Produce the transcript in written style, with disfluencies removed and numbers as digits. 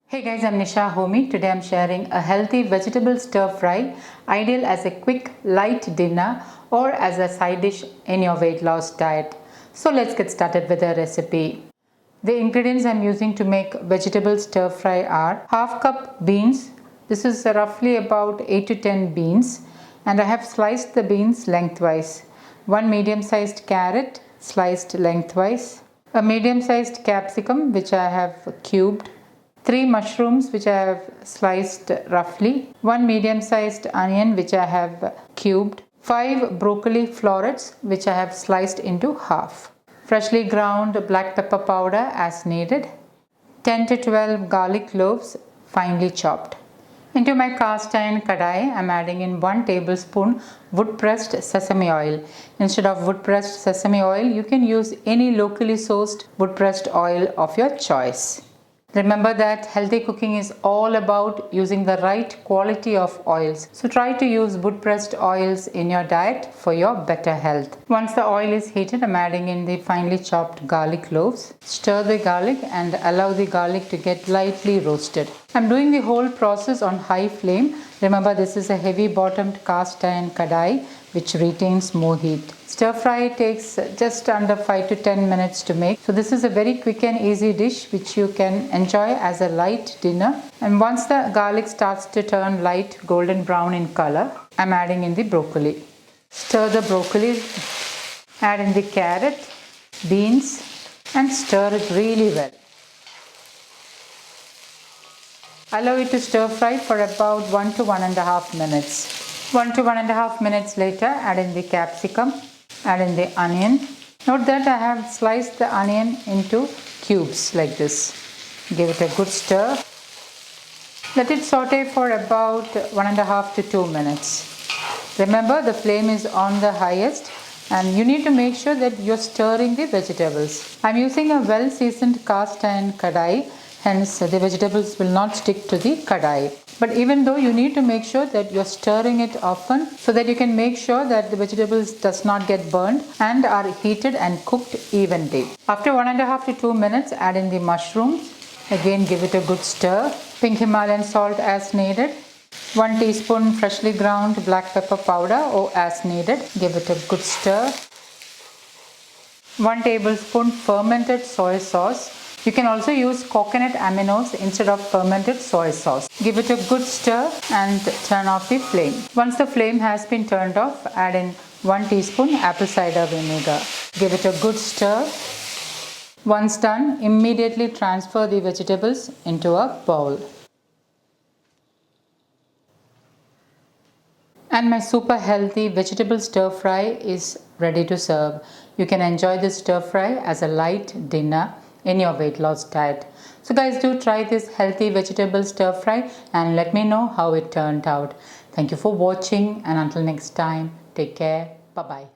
Hey guys, I'm Nisa Homey. Today I'm sharing a healthy vegetable stir fry, ideal as a quick light dinner or as a side dish in your weight loss diet. So let's get started with the recipe. The ingredients I'm using to make vegetable stir fry are half cup beans. This is roughly about 8 to 10 beans, and I have sliced the beans lengthwise. One medium sized carrot sliced lengthwise, a medium sized capsicum which I have cubed, 3 mushrooms which I have sliced roughly, 1 medium sized onion which I have cubed, 5 broccoli florets which I have sliced into half, freshly ground black pepper powder as needed, 10 to 12 garlic cloves finely chopped. Into my cast iron kadai, I am adding in 1 tablespoon wood pressed sesame oil. Instead of wood pressed sesame oil, you can use any locally sourced wood pressed oil of your choice. Remember that healthy cooking is all about using the right quality of oils. So try to use wood pressed oils in your diet for your better health. Once the oil is heated, I'm adding in the finely chopped garlic cloves. Stir the garlic and allow the garlic to get lightly roasted. I'm doing the whole process on high flame. Remember, this is a heavy bottomed cast iron kadai which retains more heat. Stir fry takes just under 5 to 10 minutes to make. So this is a very quick and easy dish which you can enjoy as a light dinner. And once the garlic starts to turn light golden brown in color, I'm adding in the broccoli. Stir the broccoli, add in the carrot, beans, and stir it really well. Allow it to stir fry for about 1 to 1.5 minutes. 1 to 1.5 minutes later, add in the capsicum, add in the onion. Note that I have sliced the onion into cubes like this. Give it a good stir. Let it saute for about 1.5 to 2 minutes. Remember, the flame is on the highest and you need to make sure that you're stirring the vegetables. I'm using a well seasoned cast iron kadai, hence the vegetables will not stick to the kadai. But even though, you need to make sure that you're stirring it often so that you can make sure that the vegetables does not get burned and are heated and cooked evenly. After 1.5 to 2 minutes, add in the mushrooms. Again, give it a good stir. Pink Himalayan salt as needed. 1 teaspoon freshly ground black pepper powder or as needed. Give it a good stir. 1 tablespoon fermented soy sauce. You can also use coconut aminos instead of fermented soy sauce. Give it a good stir and turn off the flame. Once the flame has been turned off, add in 1 teaspoon apple cider vinegar. Give it a good stir. Once done, immediately transfer the vegetables into a bowl. And my super healthy vegetable stir fry is ready to serve. You can enjoy this stir fry as a light dinner in your weight loss diet. So guys, do try this healthy vegetable stir fry and let me know how it turned out. Thank you for watching, and until next time, take care. Bye bye.